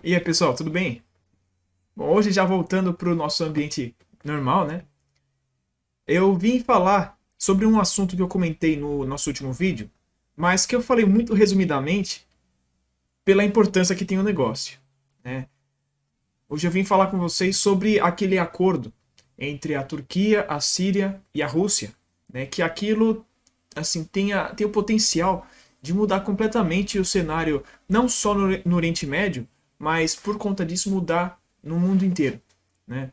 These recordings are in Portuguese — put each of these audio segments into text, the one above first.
E aí, pessoal, tudo bem? Bom, hoje já voltando para o nosso ambiente normal, né? Eu vim falar sobre um assunto que eu comentei no nosso último vídeo, mas que eu falei muito resumidamente pela importância que tem o negócio, né? Hoje eu vim falar com vocês sobre aquele acordo entre a Turquia, a Síria e a Rússia, né? Que aquilo, assim, tem o potencial de mudar completamente o cenário, não só no Oriente Médio, mas por conta disso mudar no mundo inteiro, né?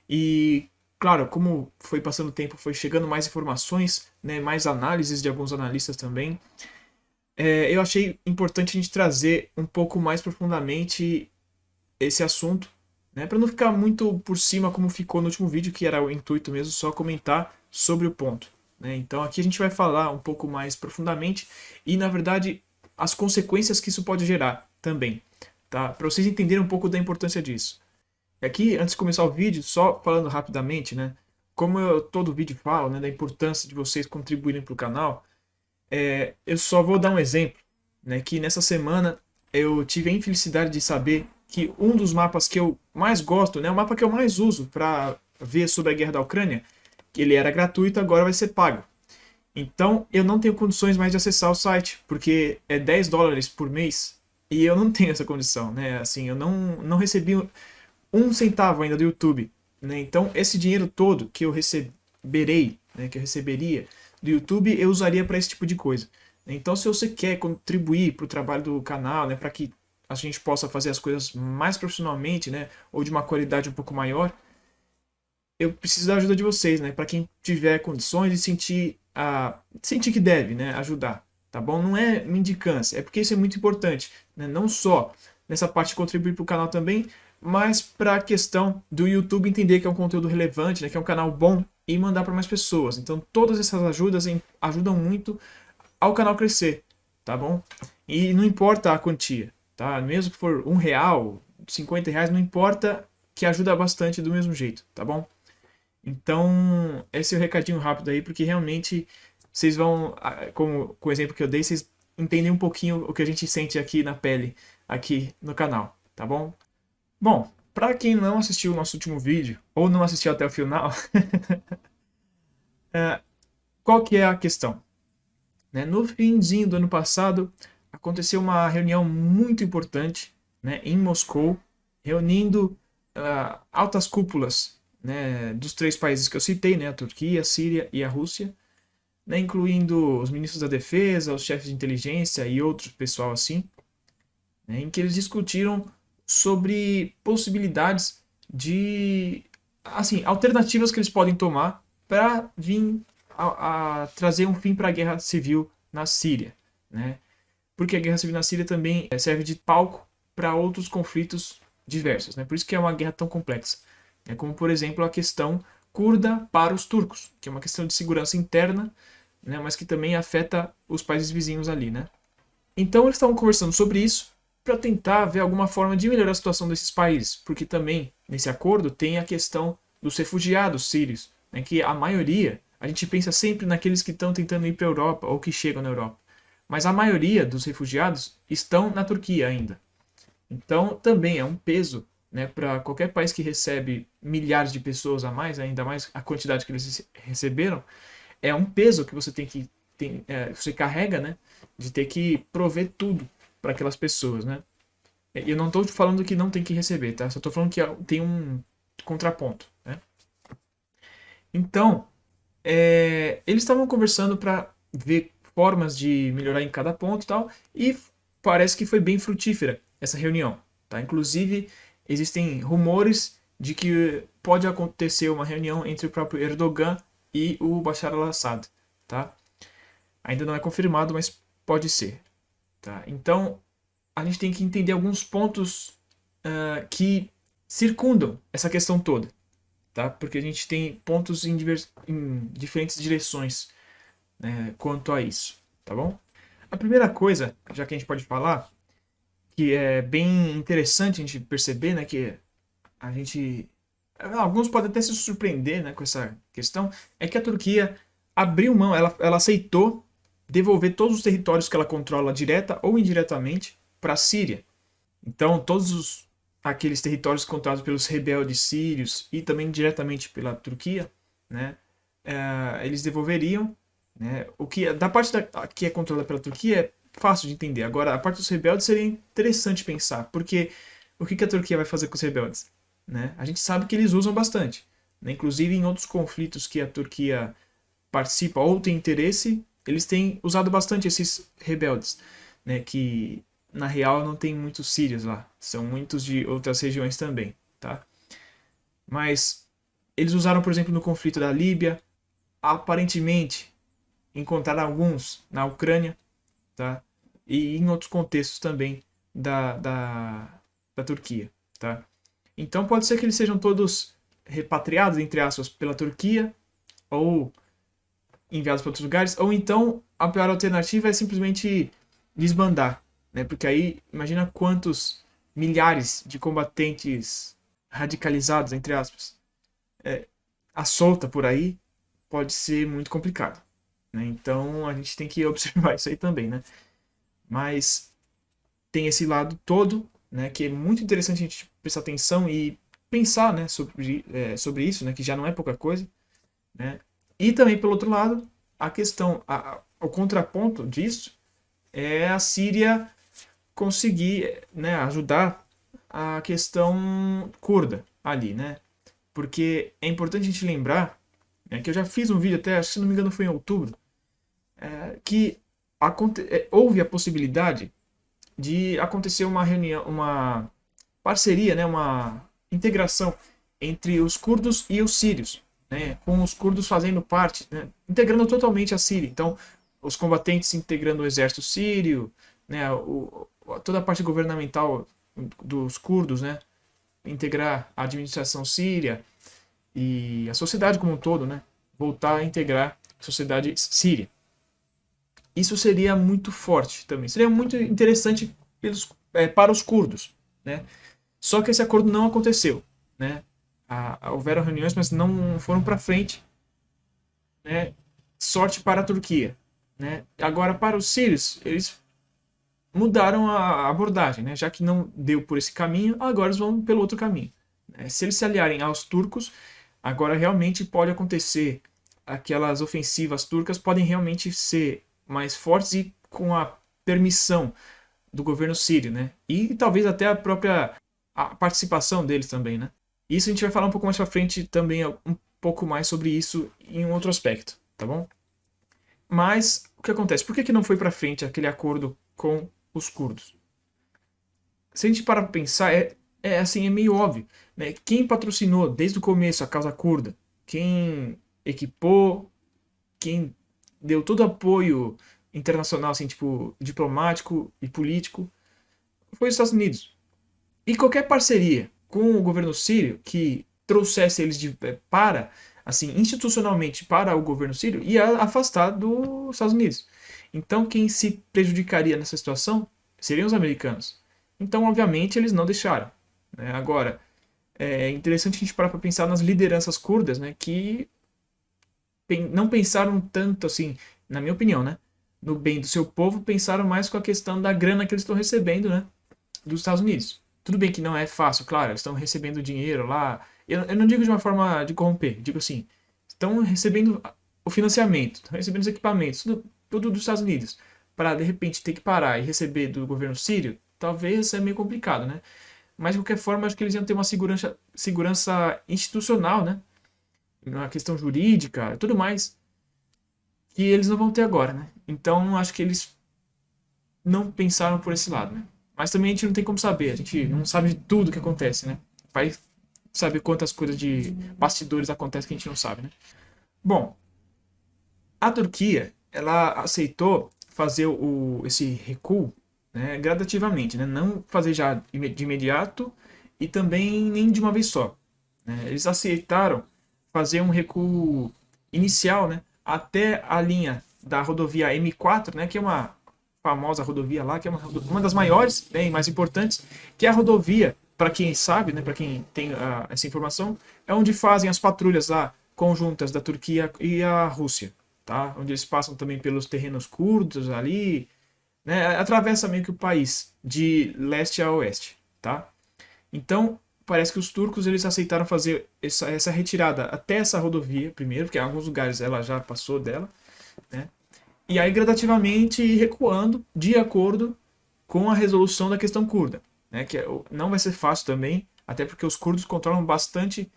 E, claro, como foi passando o tempo, foi chegando mais informações, né, mais análises de alguns analistas também, eu achei importante a gente trazer um pouco mais profundamente esse assunto, né, para não ficar muito por cima como ficou no último vídeo, que era o intuito mesmo só comentar sobre o ponto, né? Então aqui a gente vai falar um pouco mais profundamente e, na verdade, as consequências que isso pode gerar também, tá? Para vocês entenderem um pouco da importância disso. Aqui, antes de começar o vídeo, só falando rapidamente, né? Como eu todo vídeo falo, né, da importância de vocês contribuírem para o canal, eu só vou dar um exemplo, né? Que nessa semana eu tive a infelicidade de saber que um dos mapas que eu mais gosto, né, o mapa que eu mais uso para ver sobre a guerra da Ucrânia, que ele era gratuito, agora vai ser pago. Então eu não tenho condições mais de acessar o site, porque é US$ 10 por mês e eu não tenho essa condição, né? Assim, eu não recebi um centavo ainda do YouTube, né? Então esse dinheiro todo que eu receberei, né, que eu receberia do YouTube, eu usaria para esse tipo de coisa. Então se você quer contribuir para o trabalho do canal, né, para que a gente possa fazer as coisas mais profissionalmente, né, ou de uma qualidade um pouco maior, eu preciso da ajuda de vocês, né, para quem tiver condições de sentir que deve, né, ajudar, tá bom? Não é mendicância, é porque isso é muito importante, né? Não só nessa parte de contribuir para o canal também, mas para a questão do YouTube entender que é um conteúdo relevante, né, que é um canal bom e mandar para mais pessoas. Então, todas essas ajudas ajudam muito ao canal crescer, tá bom? E não importa a quantia, tá? Mesmo que for R$ 1, R$ 50, não importa, que ajuda bastante do mesmo jeito, tá bom? Então, esse é o recadinho rápido aí, porque realmente vocês vão, como com o exemplo que eu dei, vocês entendem um pouquinho o que a gente sente aqui na pele, aqui no canal, tá bom? Bom, para quem não assistiu o nosso último vídeo, ou não assistiu até o final, qual que é a questão? Né? No finzinho do ano passado, aconteceu uma reunião muito importante, né, em Moscou, reunindo altas cúpulas, né, dos três países que eu citei, né, a Turquia, a Síria e a Rússia, né, incluindo os ministros da defesa, os chefes de inteligência e outro pessoal assim, né, em que eles discutiram sobre possibilidades de, assim, alternativas que eles podem tomar para vir a trazer um fim para a guerra civil na Síria, né? Porque a guerra civil na Síria também serve de palco para outros conflitos diversos, né? Por isso que é uma guerra tão complexa, né? Como por exemplo a questão curda para os turcos, que é uma questão de segurança interna, né? Mas que também afeta os países vizinhos ali, né? Então eles estavam conversando sobre isso para tentar ver alguma forma de melhorar a situação desses países, porque também nesse acordo tem a questão dos refugiados sírios, né, que a maioria, a gente pensa sempre naqueles que estão tentando ir para a Europa ou que chegam na Europa, mas a maioria dos refugiados estão na Turquia ainda. Então também é um peso, né, para qualquer país que recebe milhares de pessoas a mais, ainda mais a quantidade que eles receberam, é um peso que você você carrega, né, de ter que prover tudo para aquelas pessoas, né? E eu não estou falando que não tem que receber, tá? Só estou falando que tem um contraponto, né? Então, eles estavam conversando para ver formas de melhorar em cada ponto e tal, e parece que foi bem frutífera essa reunião, tá? Inclusive, existem rumores de que pode acontecer uma reunião entre o próprio Erdogan e o Bashar al-Assad, tá? Ainda não é confirmado, mas pode ser, tá? Então, a gente tem que entender alguns pontos que circundam essa questão toda, tá? Porque a gente tem pontos em diferentes direções, né, quanto a isso, tá bom? A primeira coisa, já que a gente pode falar, que é bem interessante a gente perceber, né, que a gente alguns podem até se surpreender, né, com essa questão, é que a Turquia abriu mão, ela aceitou devolver todos os territórios que ela controla direta ou indiretamente para a Síria. Então, todos os aqueles territórios controlados pelos rebeldes sírios e também diretamente pela Turquia, né, eles devolveriam, né, o que da parte que é controlada pela Turquia é fácil de entender. Agora, a parte dos rebeldes seria interessante pensar, porque o que a Turquia vai fazer com os rebeldes? Né? A gente sabe que eles usam bastante, né? Inclusive em outros conflitos que a Turquia participa ou tem interesse, eles têm usado bastante esses rebeldes, né? Que na real não tem muitos sírios lá, são muitos de outras regiões também, tá? Mas eles usaram, por exemplo, no conflito da Líbia, aparentemente encontraram alguns na Ucrânia, tá? E em outros contextos também da Turquia, tá? Então pode ser que eles sejam todos repatriados, entre aspas, pela Turquia, ou enviados para outros lugares, ou então a pior alternativa é simplesmente desbandar, né? Porque aí imagina quantos milhares de combatentes radicalizados, entre aspas, à solta por aí, pode ser muito complicado, né? Então a gente tem que observar isso aí também, né? Mas tem esse lado todo, né, que é muito interessante a gente prestar atenção e pensar, né, sobre isso, né, que já não é pouca coisa, né? E também, pelo outro lado, a questão, o contraponto disso é a Síria conseguir, né, ajudar a questão curda ali, né? Porque é importante a gente lembrar, né, que eu já fiz um vídeo até, acho que se não me engano foi em outubro, que houve a possibilidade de acontecer uma reunião, uma parceria, né, uma integração entre os curdos e os sírios, né, com os curdos fazendo parte, né, integrando totalmente a Síria. Então, os combatentes integrando o exército sírio, né, toda a parte governamental dos curdos, né, integrar a administração síria e a sociedade como um todo, né, voltar a integrar a sociedade síria. Isso seria muito forte também. Seria muito interessante para os curdos, né? Só que esse acordo não aconteceu, né? Houveram reuniões, mas não foram para frente, né? Sorte para a Turquia, né? Agora para os sírios, eles mudaram a abordagem, né? Já que não deu por esse caminho, agora eles vão pelo outro caminho, né? Se eles se aliarem aos turcos, agora realmente pode acontecer, aquelas ofensivas turcas podem realmente ser mais fortes e com a permissão do governo sírio, né? E talvez até a participação deles também, né? Isso a gente vai falar um pouco mais pra frente também, um pouco mais sobre isso em um outro aspecto, tá bom? Mas o que acontece? Por que não foi pra frente aquele acordo com os curdos? Se a gente parar pra pensar, assim, é meio óbvio, né? Quem patrocinou desde o começo a causa curda, quem equipou, quem deu todo apoio internacional, assim, tipo, diplomático e político, foi os Estados Unidos. E qualquer parceria com o governo sírio que trouxesse eles assim, institucionalmente para o governo sírio, ia afastar dos Estados Unidos. Então, quem se prejudicaria nessa situação seriam os americanos. Então, obviamente, eles não deixaram, né? Agora, é interessante a gente parar para pensar nas lideranças curdas, né, que não pensaram tanto assim, na minha opinião, né, no bem do seu povo, pensaram mais com a questão da grana que eles estão recebendo, né, dos Estados Unidos. Tudo bem que não é fácil, claro, eles estão recebendo dinheiro lá. Eu não digo de uma forma de corromper, digo assim, estão recebendo o financiamento, estão recebendo os equipamentos, tudo dos Estados Unidos. Para de repente ter que parar e receber do governo sírio, talvez é meio complicado, né? Mas de qualquer forma, acho que eles iam ter uma segurança institucional, né? Uma questão jurídica, tudo mais, que eles não vão ter agora, né? Então, acho que eles não pensaram por esse lado, né? Mas também a gente não tem como saber, a gente não sabe de tudo que acontece, né? Vai saber quantas coisas de bastidores acontecem que a gente não sabe, né? Bom, a Turquia, ela aceitou fazer esse recuo, né, gradativamente, né? Não fazer já de imediato e também nem de uma vez só, né? Eles aceitaram fazer um recuo inicial, né, até a linha da rodovia M4, né, que é uma famosa rodovia lá, que é uma das maiores, né, e mais importantes, que é a rodovia, para quem sabe, né, para quem tem essa informação, é onde fazem as patrulhas lá conjuntas da Turquia e a Rússia, tá? Onde eles passam também pelos terrenos curdos ali, né, atravessa meio que o país de leste a oeste, tá? Então, parece que os turcos eles aceitaram fazer essa retirada até essa rodovia primeiro, porque em alguns lugares ela já passou dela, né? E aí gradativamente ir recuando de acordo com a resolução da questão curda, né? Que não vai ser fácil também, até porque os curdos controlam bastante,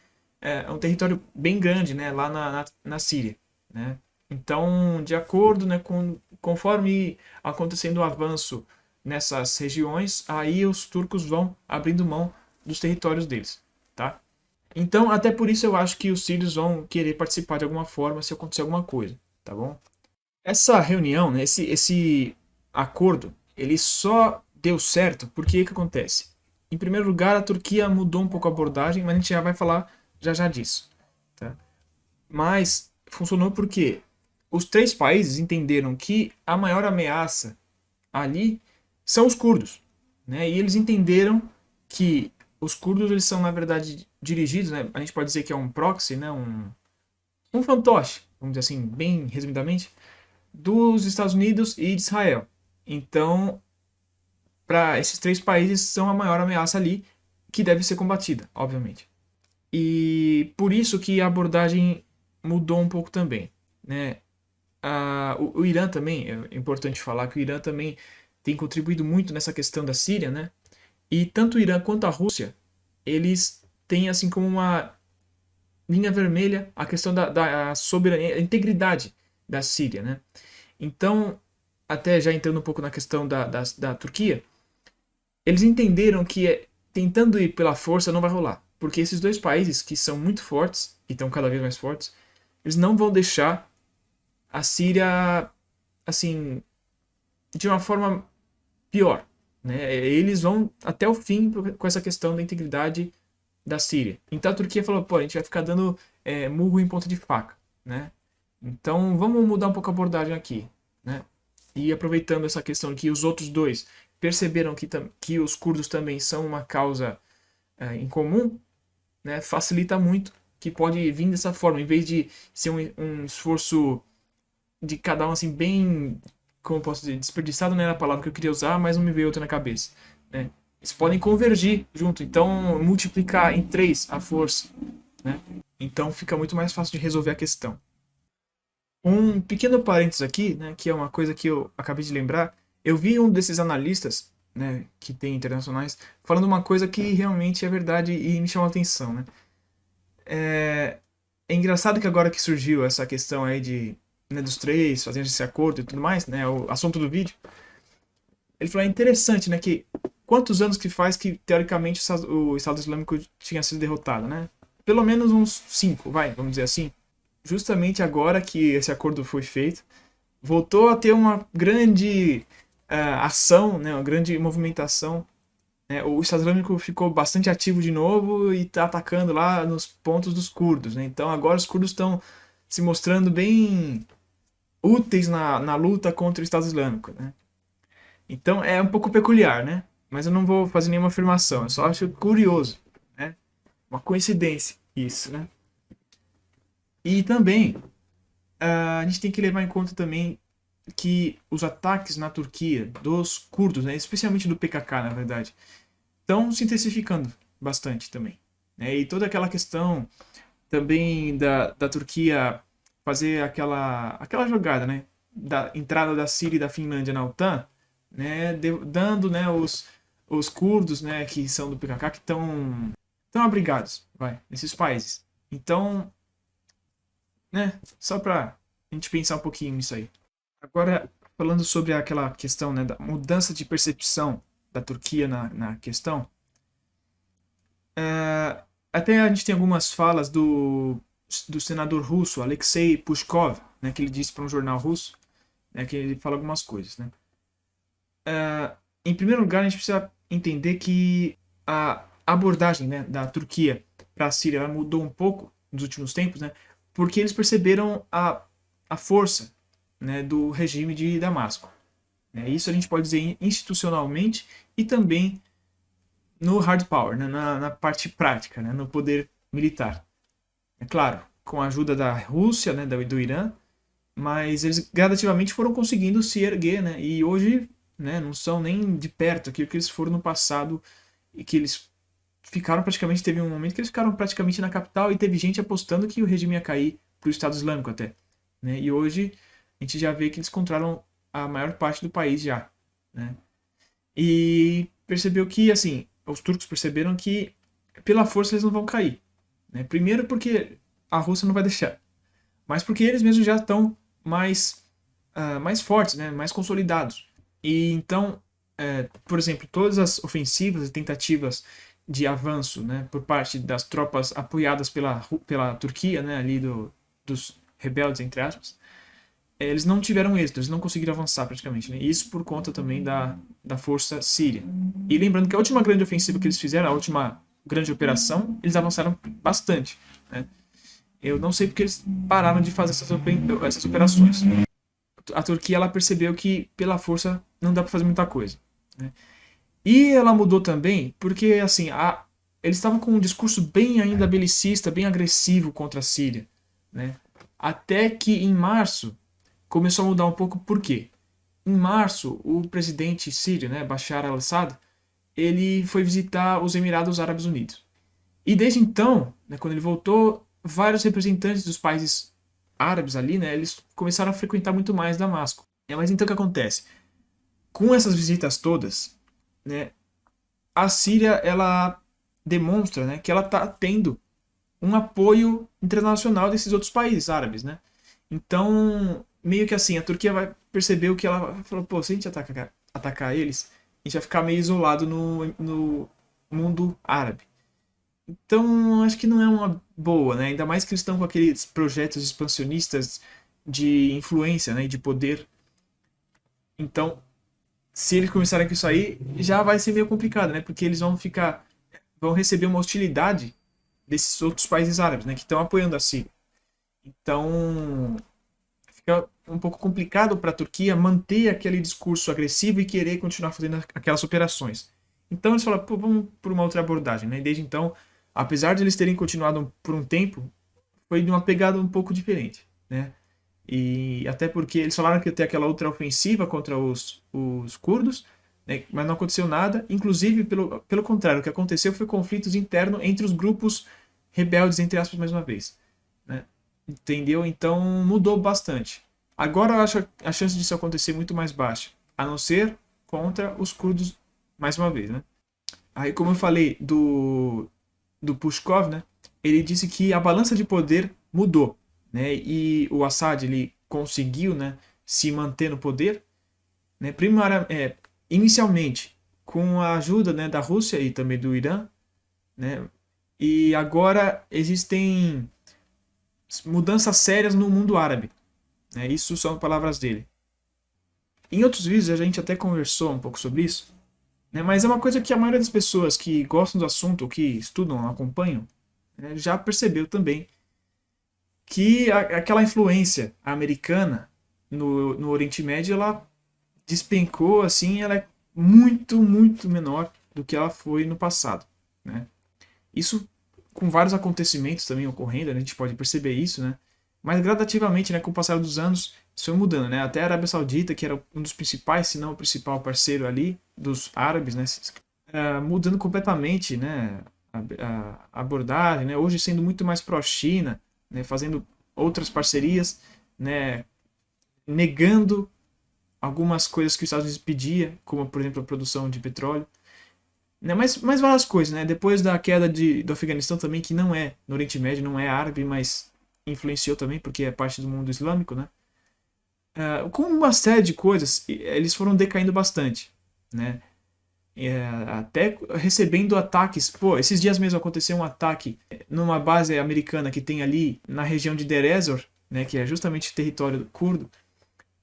um território bem grande, né? Lá na Síria, né? Então, de acordo, né, conforme acontecendo o avanço nessas regiões, aí os turcos vão abrindo mão dos territórios deles, tá? Então, até por isso eu acho que os sírios vão querer participar de alguma forma se acontecer alguma coisa, tá bom? Essa reunião, né, esse acordo, ele só deu certo porque o que acontece? Em primeiro lugar, a Turquia mudou um pouco a abordagem, mas a gente já vai falar já já disso, tá? Mas funcionou porque os três países entenderam que a maior ameaça ali são os curdos, né? E eles entenderam que os curdos eles são na verdade dirigidos, né? A gente pode dizer que é um proxy, né? Um fantoche, vamos dizer assim, bem resumidamente, dos Estados Unidos e de Israel. Então, para esses três países são a maior ameaça ali que deve ser combatida, obviamente. E por isso que a abordagem mudou um pouco também, né? O Irã também, é importante falar que o Irã também tem contribuído muito nessa questão da Síria, né? E tanto o Irã quanto a Rússia, eles têm assim como uma linha vermelha a questão da soberania, a integridade da Síria, né? Então, até já entrando um pouco na questão da Turquia, eles entenderam que tentando ir pela força não vai rolar. Porque esses dois países, que são muito fortes, e estão cada vez mais fortes, eles não vão deixar a Síria, assim, de uma forma pior, né? Eles vão até o fim com essa questão da integridade da Síria. Então a Turquia falou, pô, a gente vai ficar dando murro em ponta de faca, né? Então vamos mudar um pouco a abordagem aqui, né? E aproveitando essa questão que os outros dois perceberam que os curdos também são uma causa em comum, né? Facilita muito que pode vir dessa forma, em vez de ser um esforço de cada um assim bem, como eu posso dizer, desperdiçado não era a palavra que eu queria usar, mas não me veio outra na cabeça, né? Eles podem convergir junto, então multiplicar em três a força, né? Então fica muito mais fácil de resolver a questão. Um pequeno parênteses aqui, né, que é uma coisa que eu acabei de lembrar, eu vi um desses analistas, né, que tem internacionais, falando uma coisa que realmente é verdade e me chamou a atenção, né? É engraçado que agora que surgiu essa questão aí né, dos três fazendo esse acordo e tudo mais, né, o assunto do vídeo, ele falou, é interessante, né, que quantos anos que faz que, teoricamente, o Estado Islâmico tinha sido derrotado, né? Pelo menos uns 5, vamos dizer assim. Justamente agora que esse acordo foi feito, voltou a ter uma grande ação, né, uma grande movimentação, né? O Estado Islâmico ficou bastante ativo de novo e está atacando lá nos pontos dos curdos, né? Então agora os curdos estão se mostrando bem úteis na luta contra o Estado Islâmico, né? Então é um pouco peculiar, né? Mas eu não vou fazer nenhuma afirmação, eu só acho curioso, né? Uma coincidência isso, né? E também a gente tem que levar em conta também que os ataques na Turquia dos curdos, né, especialmente do PKK, na verdade, estão se intensificando bastante também, né? E toda aquela questão também da Turquia fazer aquela jogada, né, da entrada da Síria e da Finlândia na OTAN, né, dando, né, os curdos, né, que são do PKK, que estão abrigados, nesses países. Então, né, só para a gente pensar um pouquinho nisso aí. Agora, falando sobre aquela questão, né, da mudança de percepção da Turquia na questão, até a gente tem algumas falas do senador russo, Alexei Pushkov, né, que ele disse para um jornal russo, né, que ele fala algumas coisas, né. Em primeiro lugar, a gente precisa entender que a abordagem, né, da Turquia para a Síria ela mudou um pouco nos últimos tempos, né, porque eles perceberam a força, né, do regime de Damasco. Isso a gente pode dizer institucionalmente e também no hard power, né, na parte prática, né, no poder militar. É claro, com a ajuda da Rússia, né, do Irã, mas eles gradativamente foram conseguindo se erguer, né, e hoje, né, não são nem de perto aquilo que eles foram no passado e que eles ficaram praticamente, teve um momento que eles ficaram praticamente na capital e teve gente apostando que o regime ia cair para o Estado Islâmico até, né? E hoje a gente já vê que eles controlam a maior parte do país já, né? E percebeu que, assim, os turcos perceberam que pela força eles não vão cair, né? Primeiro porque a Rússia não vai deixar, mas porque eles mesmos já estão mais fortes, né? Mais consolidados. E então, por exemplo, todas as ofensivas e tentativas de avanço, né, por parte das tropas apoiadas pela Turquia, né, ali dos rebeldes, entre aspas, eles não tiveram êxito, eles não conseguiram avançar praticamente, né? Isso por conta também da força síria. E lembrando que a última grande ofensiva que eles fizeram, a última grande operação, eles avançaram bastante, né? Eu não sei porque eles pararam de fazer essas operações. A Turquia ela percebeu que pela força não dá para fazer muita coisa, né? E ela mudou também porque assim eles estavam com um discurso bem ainda belicista, bem agressivo contra a Síria, né? Até que em março começou a mudar um pouco. Por quê? Em março o presidente sírio, né, Bashar al-Assad, ele foi visitar os Emirados Árabes Unidos. E desde então, né, quando ele voltou, vários representantes dos países árabes ali, né, eles começaram a frequentar muito mais Damasco. Mas então o que acontece? Com essas visitas todas, né, a Síria ela demonstra, né, que ela está tendo um apoio internacional desses outros países árabes, né? Então, meio que assim, a Turquia vai perceber o que ela falou, pô, se a gente atacar eles, a gente vai ficar meio isolado no mundo árabe. Então, acho que não é uma boa, né? Ainda mais que eles estão com aqueles projetos expansionistas de influência, né, e de poder. Então, se eles começarem com isso aí, já vai ser meio complicado, né? Porque eles vão receber uma hostilidade desses outros países árabes, né, que estão apoiando a Síria. Então, fica um pouco complicado para a Turquia manter aquele discurso agressivo e querer continuar fazendo aquelas operações. Então eles falaram, pô, vamos por uma outra abordagem, né? E desde então, apesar de eles terem continuado por um tempo, foi de uma pegada um pouco diferente, né? E até porque eles falaram que ia ter aquela outra ofensiva contra os curdos, né? Mas não aconteceu nada. Inclusive, pelo contrário, o que aconteceu foi conflitos internos entre os grupos rebeldes, entre aspas, mais uma vez, né? Entendeu? Então mudou bastante. Agora eu acho a chance disso acontecer muito mais baixa, a não ser contra os curdos mais uma vez, né? Aí, como eu falei do Pushkov, né? Ele disse que a balança de poder mudou, né? E o Assad ele conseguiu, né, se manter no poder, né? Inicialmente com a ajuda, né, da Rússia e também do Irã, né? E agora existem mudanças sérias no mundo árabe, né? Isso são palavras dele. Em outros vídeos a gente até conversou um pouco sobre isso, né? Mas é uma coisa que a maioria das pessoas que gostam do assunto, ou que estudam, acompanham, né, já percebeu também que aquela influência americana no Oriente Médio, ela despencou, assim, ela é muito, muito menor do que ela foi no passado, né? Isso com vários acontecimentos também ocorrendo, né? A gente pode perceber isso, né? Mas gradativamente, né, com o passar dos anos, isso foi mudando, né? Até a Arábia Saudita, que era um dos principais, se não o principal parceiro ali dos árabes, né, mudando completamente, né, a abordagem, né? Hoje sendo muito mais pró-China, né, fazendo outras parcerias, né, negando algumas coisas que os Estados Unidos pedia, como por exemplo a produção de petróleo, né, mas várias coisas, né? Depois da queda do Afeganistão também, que não é no Oriente Médio, não é árabe, mas influenciou também, porque é parte do mundo islâmico, né? Com uma série de coisas, eles foram decaindo bastante, né? Até recebendo ataques. Pô, esses dias mesmo aconteceu um ataque numa base americana que tem ali na região de Deir ez-Zor, né, que é justamente território curdo,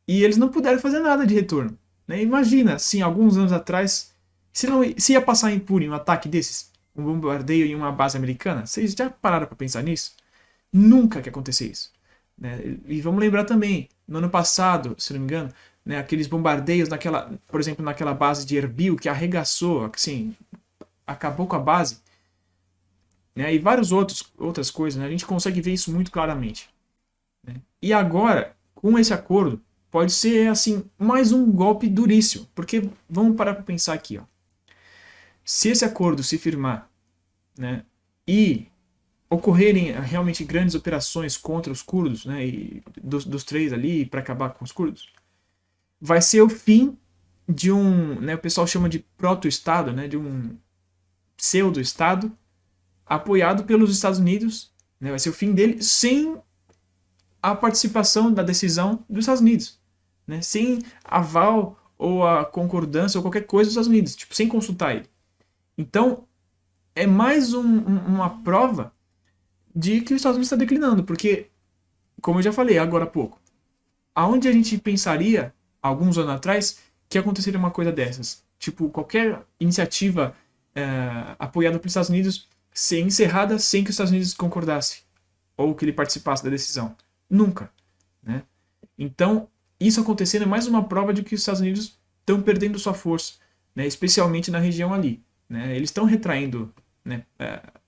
e eles não puderam fazer nada de retorno, né? Imagina, assim, alguns anos atrás, se ia passar impune um ataque desses, um bombardeio em uma base americana, vocês já pararam para pensar nisso? Nunca que acontecer isso, né? E vamos lembrar também, no ano passado, se não me engano, né, aqueles bombardeios por exemplo, naquela base de Erbil que arregaçou, assim, acabou com a base, né, e várias outras coisas, né, a gente consegue ver isso muito claramente, né? E agora, com esse acordo, pode ser assim mais um golpe duríssimo, porque vamos parar para pensar aqui, ó. Se esse acordo se firmar, né, e ocorrerem realmente grandes operações contra os curdos, né, e dos três ali para acabar com os curdos, vai ser o fim de um, né, o pessoal chama de proto-estado, né, de um pseudo-estado apoiado pelos Estados Unidos, né, vai ser o fim dele sem a participação da decisão dos Estados Unidos, né, sem aval ou a concordância ou qualquer coisa dos Estados Unidos, tipo, sem consultar ele. Então, é mais uma prova de que os Estados Unidos está declinando, porque, como eu já falei agora há pouco, aonde a gente pensaria, alguns anos atrás, que aconteceria uma coisa dessas? Tipo, qualquer iniciativa apoiada pelos Estados Unidos ser encerrada sem que os Estados Unidos concordasse, ou que ele participasse da decisão. Nunca, né? Então, isso acontecendo é mais uma prova de que os Estados Unidos estão perdendo sua força, né? Especialmente na região ali, né? Eles estão retraindo, né?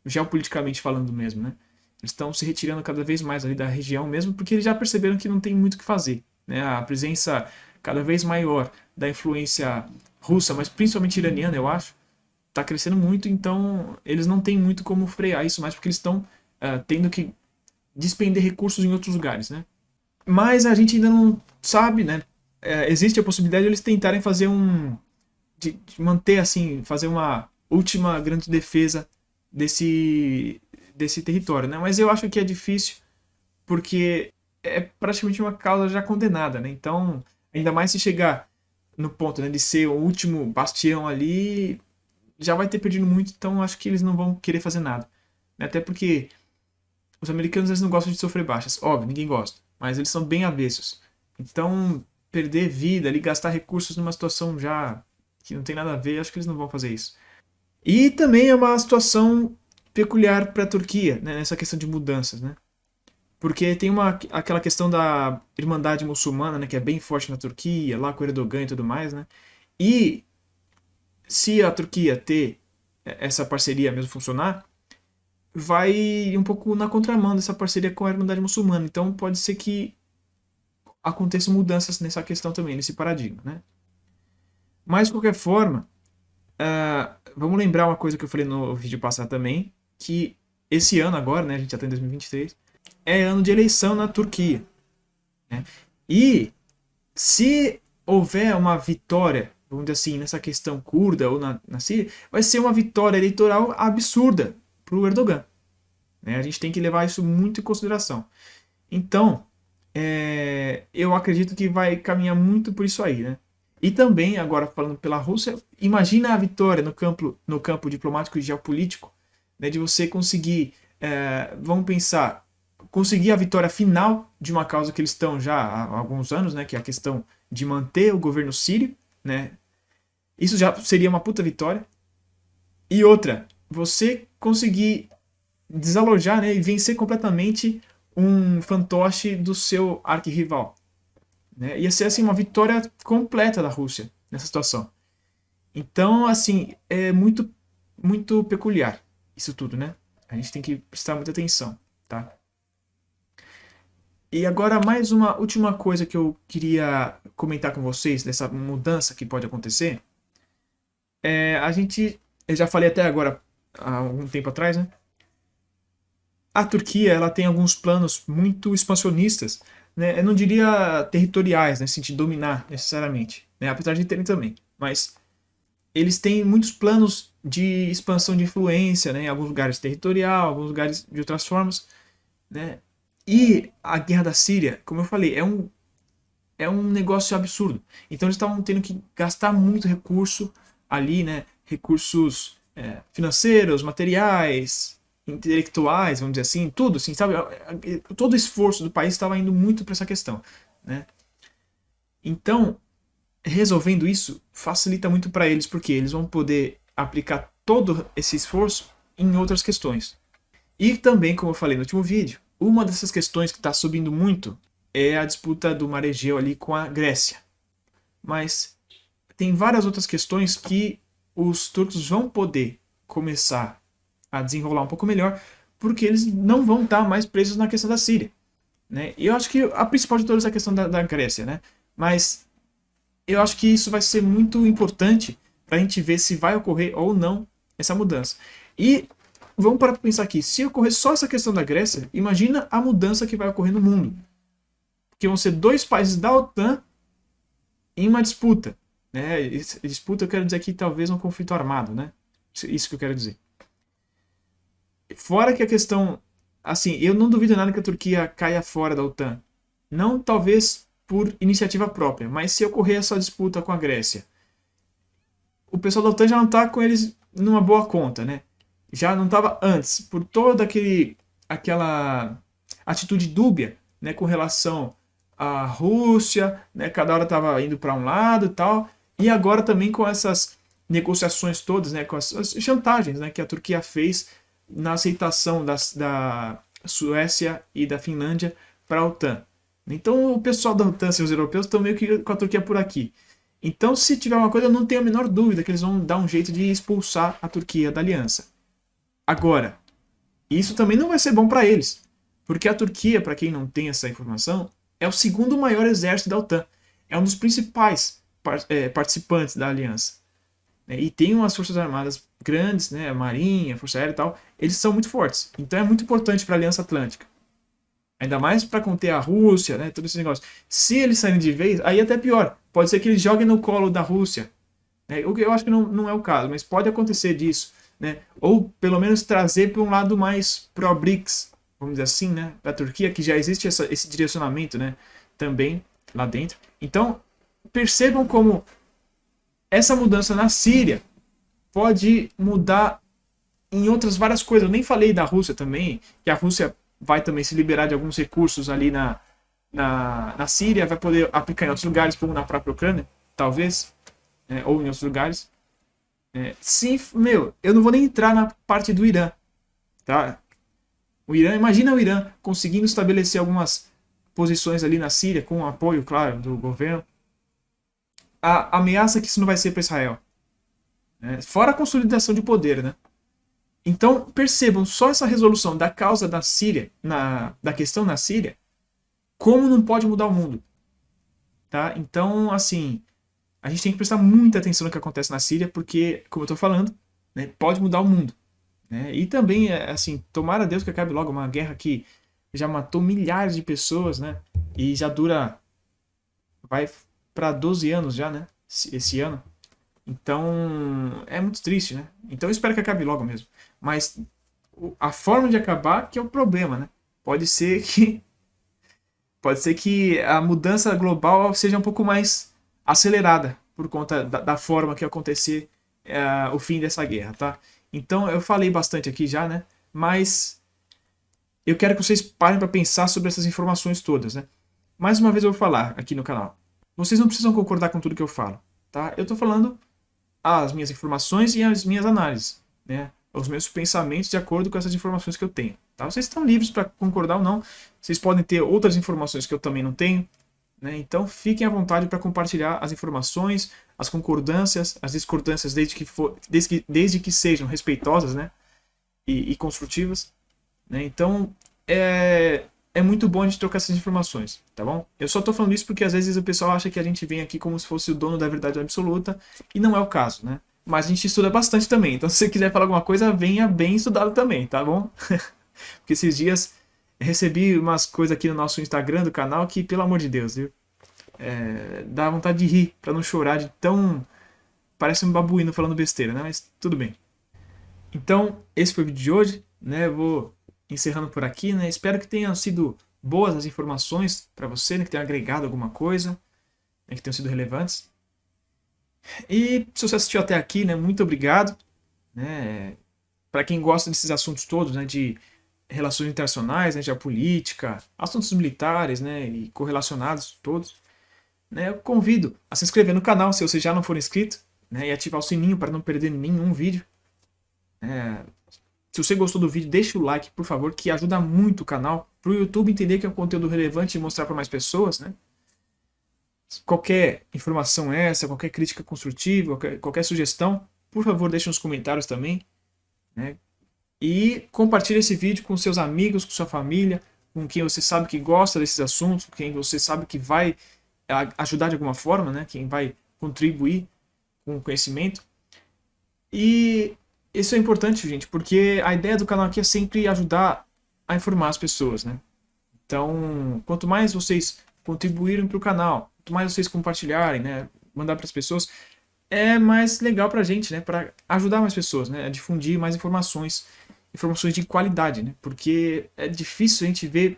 Geopoliticamente falando mesmo, né? Eles estão se retirando cada vez mais ali da região mesmo, porque eles já perceberam que não tem muito o que fazer, né? A presença cada vez maior da influência russa, mas principalmente iraniana, eu acho, está crescendo muito, então eles não têm muito como frear isso mais, porque eles estão tendo que despender recursos em outros lugares, né? Mas a gente ainda não sabe, né? Existe a possibilidade de eles tentarem fazer de manter assim, fazer uma última grande defesa desse território, né? Mas eu acho que é difícil, porque é praticamente uma causa já condenada, né? Então, ainda mais se chegar no ponto, né, de ser o último bastião ali, já vai ter perdido muito, então acho que eles não vão querer fazer nada, né? Até porque os americanos eles não gostam de sofrer baixas, óbvio, ninguém gosta, mas eles são bem avessos. Então, perder vida ali, gastar recursos numa situação já que não tem nada a ver, acho que eles não vão fazer isso. E também é uma situação peculiar para a Turquia, né, nessa questão de mudanças, né? Porque tem aquela questão da Irmandade Muçulmana, né, que é bem forte na Turquia, lá com o Erdogan e tudo mais, né? E se a Turquia ter essa parceria mesmo funcionar, vai um pouco na contramão dessa parceria com a Irmandade Muçulmana. Então pode ser que aconteçam mudanças nessa questão também, nesse paradigma, né? Mas, de qualquer forma, vamos lembrar uma coisa que eu falei no vídeo passado também, que esse ano agora, né, a gente já está em 2023, é ano de eleição na Turquia, né? E se houver uma vitória, vamos dizer assim, nessa questão curda ou na Síria, vai ser uma vitória eleitoral absurda para o Erdogan, né? A gente tem que levar isso muito em consideração. Então, eu acredito que vai caminhar muito por isso aí, né? E também, agora falando pela Rússia, imagina a vitória no campo diplomático e geopolítico, né, de você conseguir, vamos pensar, conseguir a vitória final de uma causa que eles estão já há alguns anos, né, que é a questão de manter o governo sírio, né? Isso já seria uma puta vitória. E outra, você conseguir desalojar, né, e vencer completamente um fantoche do seu arquirrival, né? Ia ser assim uma vitória completa da Rússia nessa situação. Então, assim, é muito, muito peculiar isso tudo, né? A gente tem que prestar muita atenção, tá? E agora, mais uma última coisa que eu queria comentar com vocês, dessa mudança que pode acontecer. Eu já falei até agora, há algum tempo atrás, né? A Turquia, ela tem alguns planos muito expansionistas, né? Eu não diria territoriais, né? Assim, de dominar necessariamente, né? Apesar de terem também. Mas eles têm muitos planos de expansão de influência, né? Em alguns lugares territorial, alguns lugares de outras formas, né? E a guerra da Síria, como eu falei, é um negócio absurdo. Então eles estavam tendo que gastar muito recurso ali, né? Recursos financeiros, materiais, intelectuais, vamos dizer assim, tudo, assim, sabe? Todo o esforço do país estava indo muito para essa questão, né? Então, resolvendo isso, facilita muito para eles, porque eles vão poder aplicar todo esse esforço em outras questões. E também, como eu falei no último vídeo, uma dessas questões que está subindo muito é a disputa do Mar Egeu ali com a Grécia. Mas tem várias outras questões que os turcos vão poder começar a desenrolar um pouco melhor, porque eles não vão estar mais presos na questão da Síria, né? E eu acho que a principal de todas é a questão da Grécia, né? Mas eu acho que isso vai ser muito importante para a gente ver se vai ocorrer ou não essa mudança. E vamos parar para pensar aqui. Se ocorrer só essa questão da Grécia, imagina a mudança que vai ocorrer no mundo. Porque vão ser dois países da OTAN em uma disputa. Né? Disputa, eu quero dizer aqui, talvez um conflito armado. Né? Isso que eu quero dizer. Fora que a questão... Assim, eu não duvido nada que a Turquia caia fora da OTAN. Não talvez por iniciativa própria, mas se ocorrer essa disputa com a Grécia, o pessoal da OTAN já não está com eles numa boa conta, né? Já não estava antes, por toda aquela atitude dúbia, né, com relação à Rússia, né, cada hora estava indo para um lado e tal, e agora também com essas negociações todas, né, com as chantagens, né, que a Turquia fez na aceitação da Suécia e da Finlândia para a OTAN. Então o pessoal da OTAN, os europeus, estão meio que com a Turquia por aqui. Então, se tiver uma coisa, eu não tenho a menor dúvida que eles vão dar um jeito de expulsar a Turquia da aliança. Agora, isso também não vai ser bom para eles, porque a Turquia, para quem não tem essa informação, é o segundo maior exército da OTAN. É um dos principais participantes da aliança. E tem umas forças armadas grandes, né, a Marinha, a Força Aérea e tal, eles são muito fortes. Então é muito importante para a Aliança Atlântica. Ainda mais para conter a Rússia, né, todo esse negócio. Se eles saírem de vez, aí até pior. Pode ser que eles joguem no colo da Rússia. Né? O que eu acho que não é o caso, mas pode acontecer disso. Né? Ou pelo menos trazer para um lado mais pró-BRICS, vamos dizer assim, né, para a Turquia, que já existe esse direcionamento, né, também lá dentro. Então, percebam como essa mudança na Síria pode mudar em outras várias coisas. Eu nem falei da Rússia também, que a Rússia vai também se liberar de alguns recursos ali na Síria, vai poder aplicar em outros lugares, como na própria Ucrânia, talvez, ou em outros lugares. Sim, eu não vou nem entrar na parte do Irã, tá? O Irã, imagina o Irã conseguindo estabelecer algumas posições ali na Síria, com o apoio, claro, do governo. A ameaça que isso não vai ser para Israel. Fora a consolidação de poder, né? Então, percebam, só essa resolução da causa da Síria, da questão na Síria, como não pode mudar o mundo. Tá? Então, assim, a gente tem que prestar muita atenção no que acontece na Síria, porque, como eu estou falando, né, pode mudar o mundo. Né? E também, assim, tomara a Deus que acabe logo uma guerra que já matou milhares de pessoas, né? E já vai para 12 anos já, né? Esse ano. Então, é muito triste, né? Então eu espero que acabe logo mesmo. Mas a forma de acabar que é o problema, né? Pode ser que a mudança global seja um pouco mais acelerada por conta da forma que acontecer o fim dessa guerra, tá? Então eu falei bastante aqui já, né? Mas eu quero que vocês parem para pensar sobre essas informações todas, né? Mais uma vez eu vou falar aqui no canal. Vocês não precisam concordar com tudo que eu falo, tá? Eu tô falando as minhas informações e as minhas análises, né? Os meus pensamentos de acordo com essas informações que eu tenho. Tá? Vocês estão livres para concordar ou não. Vocês podem ter outras informações que eu também não tenho. Né? Então fiquem à vontade para compartilhar as informações, as concordâncias, as discordâncias, desde que sejam respeitosas, né? e construtivas. Né? Então é muito bom a gente trocar essas informações, tá bom? Eu só tô falando isso porque às vezes o pessoal acha que a gente vem aqui como se fosse o dono da verdade absoluta, e não é o caso, né? Mas a gente estuda bastante também, então se você quiser falar alguma coisa, venha bem estudado também, tá bom? Porque esses dias recebi umas coisas aqui no nosso Instagram do canal que, pelo amor de Deus, viu? Dá vontade de rir, pra não chorar de tão... Parece um babuíno falando besteira, né? Mas tudo bem. Então, esse foi o vídeo de hoje, né? Eu vou encerrando por aqui, né? Espero que tenham sido boas as informações para você, né? Que tenham agregado alguma coisa, né? Que tenham sido relevantes. E se você assistiu até aqui, né? Muito obrigado, né? Para quem gosta desses assuntos todos, né? De relações internacionais, né? Geopolítica, assuntos militares, né? E correlacionados todos, né? Eu convido a se inscrever no canal se você já não for inscrito, né? E ativar o sininho para não perder nenhum vídeo. Se você gostou do vídeo, deixa o like, por favor, que ajuda muito o canal, para o YouTube entender que é um conteúdo relevante e mostrar para mais pessoas, né? Qualquer informação qualquer crítica construtiva, qualquer sugestão, por favor, deixe nos comentários também, né? E compartilhe esse vídeo com seus amigos, com sua família, com quem você sabe que gosta desses assuntos, com quem você sabe que vai ajudar de alguma forma, né? Quem vai contribuir com o conhecimento. E isso é importante, gente, porque a ideia do canal aqui é sempre ajudar a informar as pessoas, né? Então, quanto mais vocês contribuírem para o canal, quanto mais vocês compartilharem, né, mandar para as pessoas, é mais legal para a gente, né, para ajudar mais pessoas, né, a difundir mais informações, informações de qualidade, né, porque é difícil a gente ver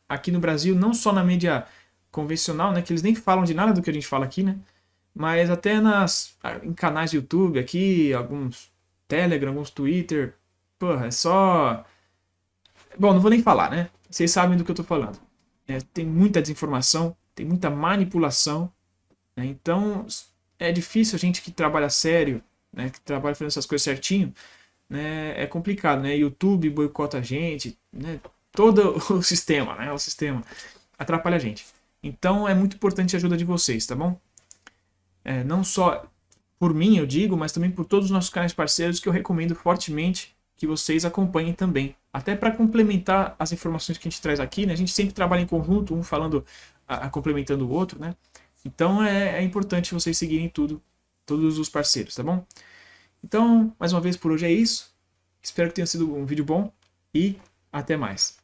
aqui no Brasil, não só na mídia convencional, né, que eles nem falam de nada do que a gente fala aqui, né, mas até em canais do YouTube aqui, alguns Telegram, alguns Twitter, porra, é só... Bom, não vou nem falar, né? Vocês sabem do que eu tô falando. Tem muita desinformação, tem muita manipulação, né? Então é difícil a gente que trabalha sério, né, que trabalha fazendo essas coisas certinho, né, é complicado, né? YouTube boicota a gente, né? Todo o sistema, né? O sistema atrapalha a gente. Então é muito importante a ajuda de vocês, tá bom? Não só por mim, eu digo, mas também por todos os nossos canais parceiros que eu recomendo fortemente que vocês acompanhem também. Até para complementar as informações que a gente traz aqui, né? A gente sempre trabalha em conjunto, um falando, complementando o outro, né? Então é importante vocês seguirem todos os parceiros, tá bom? Então, mais uma vez por hoje é isso. Espero que tenha sido um vídeo bom e até mais.